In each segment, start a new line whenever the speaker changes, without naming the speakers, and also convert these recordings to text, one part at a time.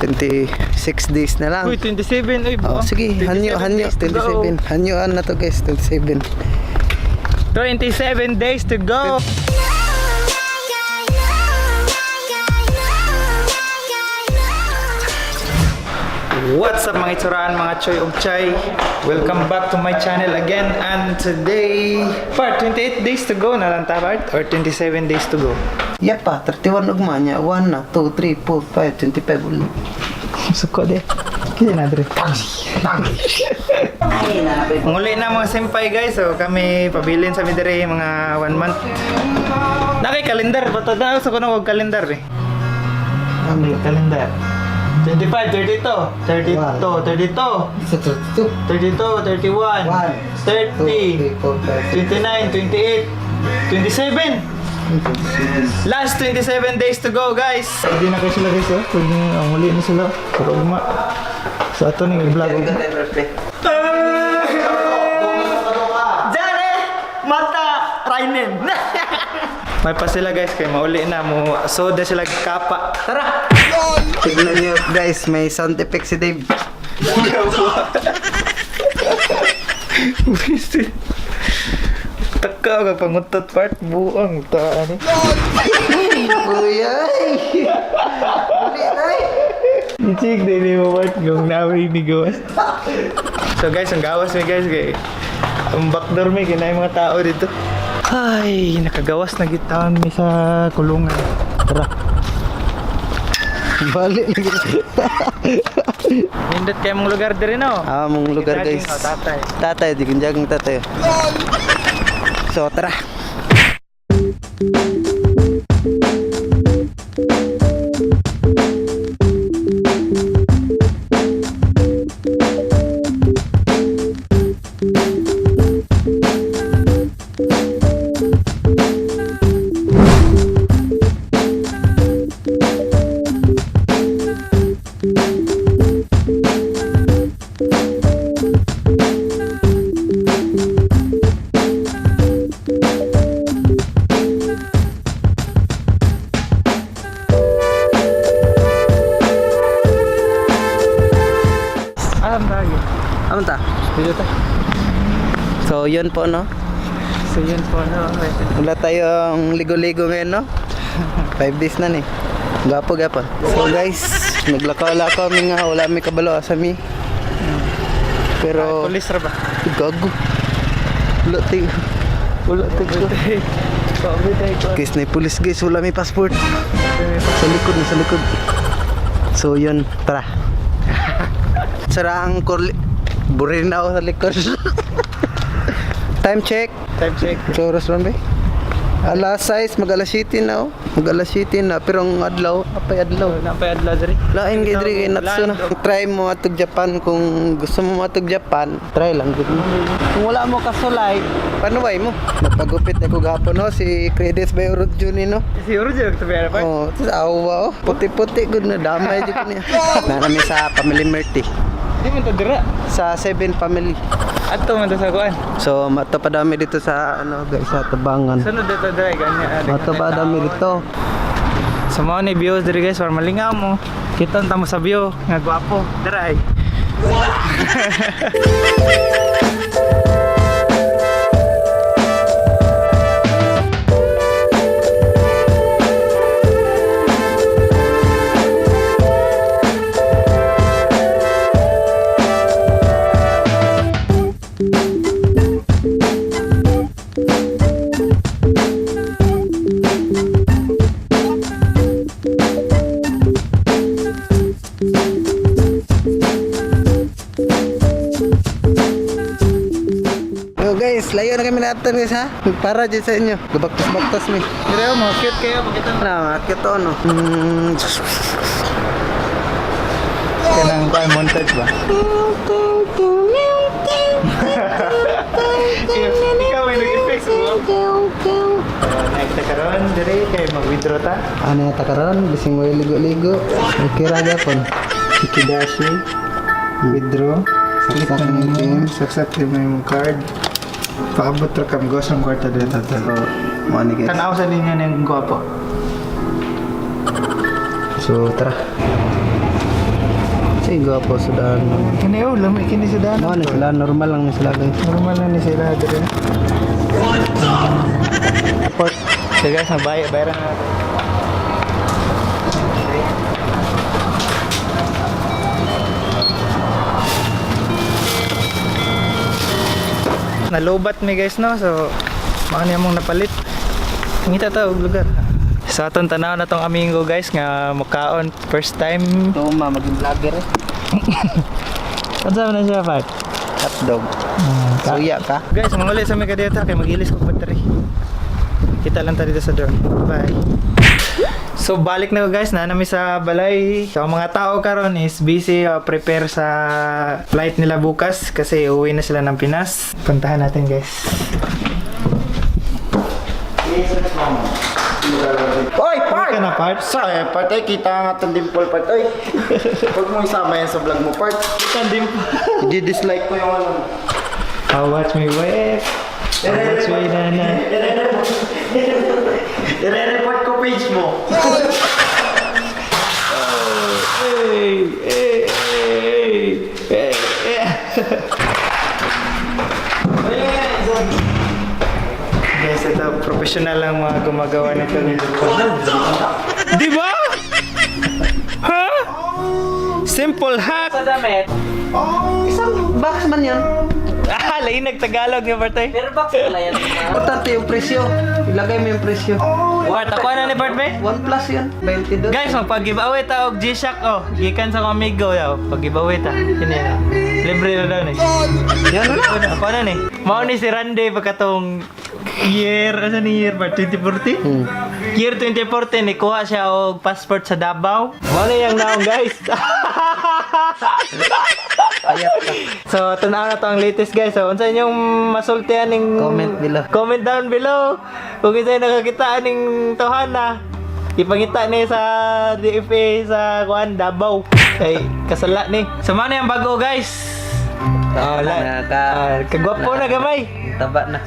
26 days na lang.
Uy, 27 ay
Oh, sige, hanyo, 27. Hanyoan na to guys, 27.
27 days to go. What's up mga itsuraan, mga choy of chay? Welcome back to my channel again. And today, part 28 days to go na lang tabart or 27 days to go.
Yapa, 31 ugma niya. 1 na, 2, 3, 4, 5, 25 ulit.
Suko de. Kaya na dre. Nguli na mga senpai guys. So kami pabilin sa midere mga 1 month. Nakay kalendar. Bato na sa kuno kog kalendar eh. Ang kalendar. 25, 32, 32, 32, 32, 31, 30, 29, 28, 27. Last 27 days to go, guys. Hindi na kayo sila, guys. Pwede ang muli na sila. Pero uma. So, ito na yung vlog. Jare! Mata! Rainin! May pa sila, guys. Kaya mauli na mo. Soda sila kapa. Tara!
Tignan nyo guys, may sound effect si Dave.
Taka ka pangutot part buang taan ni.
Uyay! Uli tay!
Ichik din ni mo part yung nawi ni gawas. So guys, ang gawas mi guys kay ang backdoor mi kinay mga tao dito. Ay, nakagawas na gitawan mi sa kulungan. Tara.
Balik lagi.
Nindot kay mong lugar diri no.
Mong lugar guys.
Tatay.
Tatay, di kunjagang tatay. So, tara. Ano ta?
Dito ta.
So, yun po, no?
So yun po no.
Wala tayong ligo-ligo ngayon, no? 5 days na ni. Gapo. So guys, naglakaw-lakaw kami nga. Wala may kabalo sa mi. Pero...
Pulis ra ba?
Gago. Wala tayo.
Sabi tayo ko.
Guys, na pulis guys. Wala may passport. Sa likod. So yun, tara. Sara ang kurli. Burin na ako sa likod. Time check. So, oras man ba? Alas 6, mag-alas 7 na oh. Mag-alas 7 na, pero ang adlaw, apay adlaw.
Napay adlaw diri.
Lain kay diri kay natso na. Try mo atog Japan kung gusto mo atog Japan, try lang gud mo. Kung wala mo kasulay, panuway mo. Napagupit ako gapon no si Credits by Urod Juni no.
Si Urjo to ba pa?
Oh, awa oh. Puti-puti gud na damay jud niya. Narami sa Family Merty.
Di man to dira.
Sa 7 family.
Ato man to sa kuan.
So, mato pa dami dito sa ano guys, sa Tabangan.
Sunod dito dira ganya.
Mato pa dami dito.
Sa mga ni views diri guys, para malingaw mo. Kita ta mo sa view, nga gwapo. Dira ay.
Guys, layo na kami natin guys ha. Para dyan sa inyo. Gabaktas-baktas mi.
Dira mo, cute kayo pakita mo.
Na, makit to no.
Kanang kuan montage ba? Ikaw may nag-effects mo. Next na karon diri kay mag-withdraw ta.
Ano yung takaran? Bising mo yung ligo-ligo. Okay raga po.
Ikidashi. Withdraw.
Saksak ng ATM.
Saksak mo yung card. Paabot ra kam gosong kwarta dito.
So, money guys.
Tanaw sa linya ng gwapo.
So, tara. Ay, gwapo sa daan.
Kini oh, lami kini sa daan.
Ano sila? Normal lang ni sila guys.
Normal lang ni sila dito. Port. So guys, bayaran na natin. Nalubat mi guys no, so mao niya mong napalit. Ngita ta og lugar. Sa atong tanaw na tong amigo guys nga mukaon first time.
Tuma, maging vlogger eh.
Unsa man siya pat?
Hotdog. Suya ka.
Guys, manguli sa mga dito kay magilis ko battery. Kita lang ta dito sa door. Bye. So balik na ko guys, na nami sa balay. So ang mga tao karon is busy prepare sa flight nila bukas kasi uwi na sila ng Pinas. Puntahan natin guys.
Oy,
Part!
part!
Ka na part?
Sa part ay kita nga itong dimple part ay. Huwag mo isama yan sa vlog mo part.
Kandim.
I-dislike ko yung ano.
How watch me wave. How watch me nana.
I-report ko page mo.
Guys, ito professional lang mga gumagawa nito nito. Di ba? Ha? Simple hack.
Sa damit.
Isang box man yan.
Ah, lain nagtagalog ni Bartoy.
Pero box pala yan.
Importante yung presyo. Ilagay mo yung presyo.
What? Ako na ni Bartoy?
1 plus yan. 22.
Guys, magpag-giveaway ta og G-Shock oh. Gikan sa mga amigo daw. Pag-giveaway ta. Kini na. Libre na daw ni.
Yan na.
Ako na ni. Mao ni si Randy pagkatong year, ano ni year ba? 2014? Year 2014, ikuha siya og passport sa Davao. Mao na yung naong guys.
Ayat ka.
So, tanaw na to ang latest guys. So, unsa inyong masultihan ning
Comment below.
Comment down below. Kung isa nakakitaan ning tohana, ipangita ni sa DFA sa kuan Davao. Kay kasala ni. Sama na yung bago guys.
Na ka.
Kagwapo na gamay.
Taba na.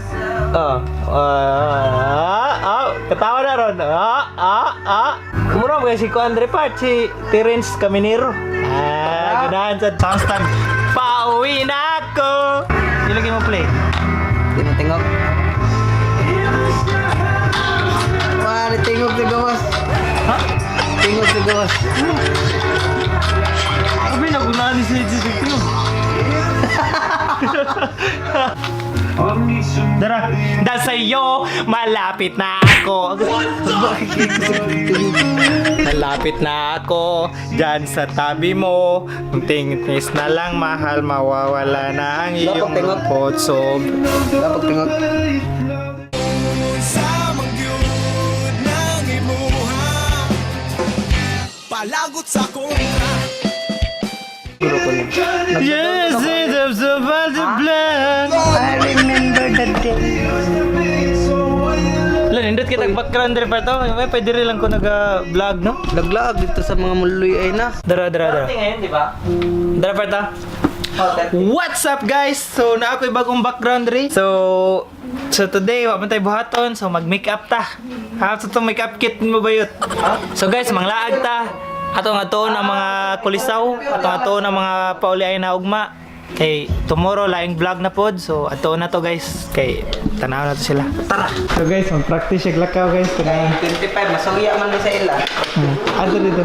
Katawa na ron. Kumura mo si Andre Part, si Terence Caminero. Ganahan sa soundstand. Pauwi na ako. Ilagay mo play.
Di mo tingog. Wah, tingog sa gawas.
Ha?
Tingog sa gawas.
Sabi na kung nani si Tingog. Dara, dahil sa'yo, malapit na ako. Malapit na ako, dyan sa tabi mo. Kung tingis na lang mahal, mawawala na ang iyong lungkot. So,
Dapat tingog.
Palagot sa kong
Puro ko lang.
yes, it's about the blood.
I remember that day.
Lan, hindot kita background rin pa to. May pwede rin lang ko nag-vlog, no?
Laglag dito sa mga muloy ay na.
Dara.
Ngayon, di ba?
Dara pa ta. What's up guys? So na ako'y bagong background rin. So today wa man tay buhaton, so mag-makeup ta. Ha, so itong makeup kit mo ba yun? So guys, manglaag ta. Atong ato ang mga kulisaw, atong ato ang mga pauliay na ugma. Kay tomorrow laing vlog na pod. So ato na to guys. Kay tanaw na to sila. Tara. So guys, mag-practice yung lakaw guys.
25, masuya man ni sa ila.
Ato dito.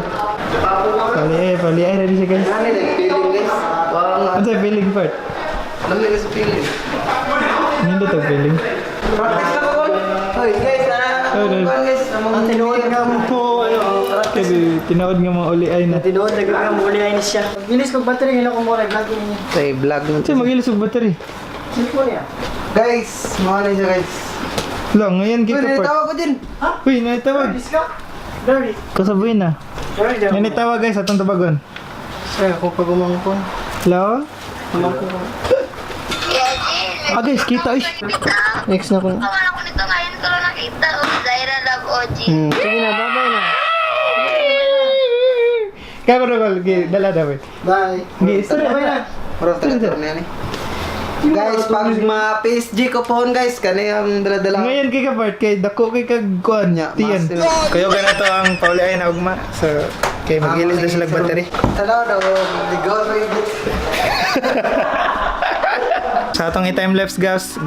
Pauliay na rin siya guys.
Ano yung feeling guys? Wow nga.
Ano sa feeling part?
Alam nila sa feeling.
Hindi to feeling.
Practice na ko. Hoy guys, guys.
Ang tinuod nga mo po.
Kasi tinaod nga mga uliay na.
Tinuod na nga mo ulit ni siya. Bilis kong battery ngayon ako mo vlog niya.
Say vlog mo.
Kasi mag-ilis yung battery.
Cellphone niya.
Guys, mga na siya guys.
Lang, ngayon
Uy,
kita part.
nalitawag ko din.
Uy, nalitawag.
Bilis ka? Dari.
Kasabuhin na.
Dari dyan.
Nalitawag guys, atong tabagon.
Sir, ako pag umangkon.
Hello? Ah guys, kita uy.
Next na ko.
Kawan ako nito ngayon ko lang nakita. Zaira Love OG.
Sige na, bye-bye na.
Kaya ko na dala daw eh.
Bye. Bye na.
Bro, taga-tur na yan eh. Guys, pag ma-PSG ko pohon guys, kani ang dala-dala.
Ngayon kay ka part, kay dako kay kagkuan niya. Tiyan. Kayo ganito ang pauliay na ugma. So, Okay, mag-ilis na sila battery.
Hello, no. Ligo, ligo.
Sa atong i-timelapse guys.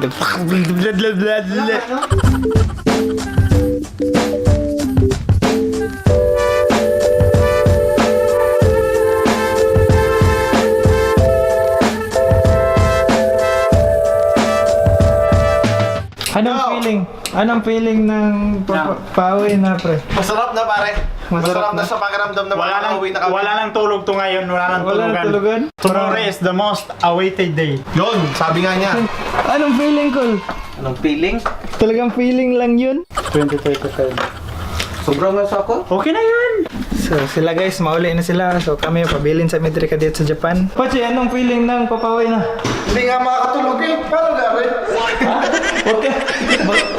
Anong feeling ng pauwi na pre?
Masarap na pare.
Masarap
Masarap na sa pakiramdam na makakauwi na kami.
Wala nang tulog to ngayon, wala nang
Wala
tulugan.
nang tulugan?
Tomorrow is the most awaited day.
Yun, sabi nga niya.
Anong feeling Col?
Anong feeling?
Talagang feeling lang yun?
2035.
Sobrang nga sa ako.
Okay na yan!
So sila guys, mauli na sila. So kami pabilin sa Midri Cadet sa Japan. Pachi, anong feeling ng papauwi na?
Hindi nga makakatulog eh. Paano gawin?
Huwag ka.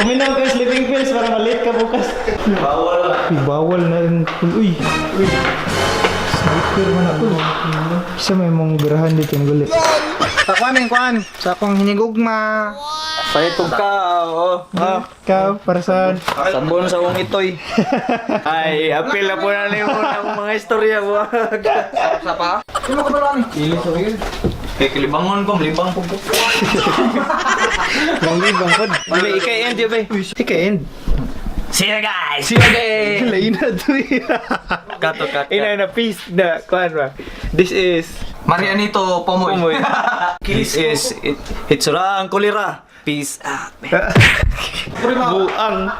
Uminom ka sleeping pills para malate ka bukas. Bawal na rin. Uy. Sniper man ako. Isa may mong garahan dito ng gali. Kwan. Sa akong hinigugma.
Pahitog ka, oo.
Ikaw, para saan?
Sabon sa kong itoy. Ay, apil na po na rin mo ng mga istorya mo. Sa pa?
Sino ka ba lang?
Kaya kilibangon ko, libang po po.
Ang libang pod. Dili, ika-end yun ba? Ika-end.
See you guys!
See you again! Lain na to eh.
Kato.
Ina na peace na. Kuhan ba? This is...
Marianito Pomoy. This is Hitsura ang kulira. Peace out.
Buang.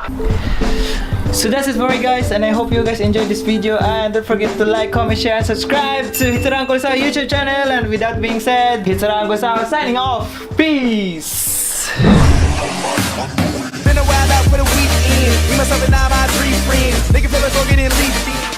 So that's it for me guys, and I hope you guys enjoyed this video, and don't forget to like, comment, share, and subscribe to Hitsura Kulisao YouTube channel. And with that being said, Hitsura Kulisao signing off. Peace!
Been a while out for the weekend. Me, myself, and all my three friends. Nigga feel like getting leashed.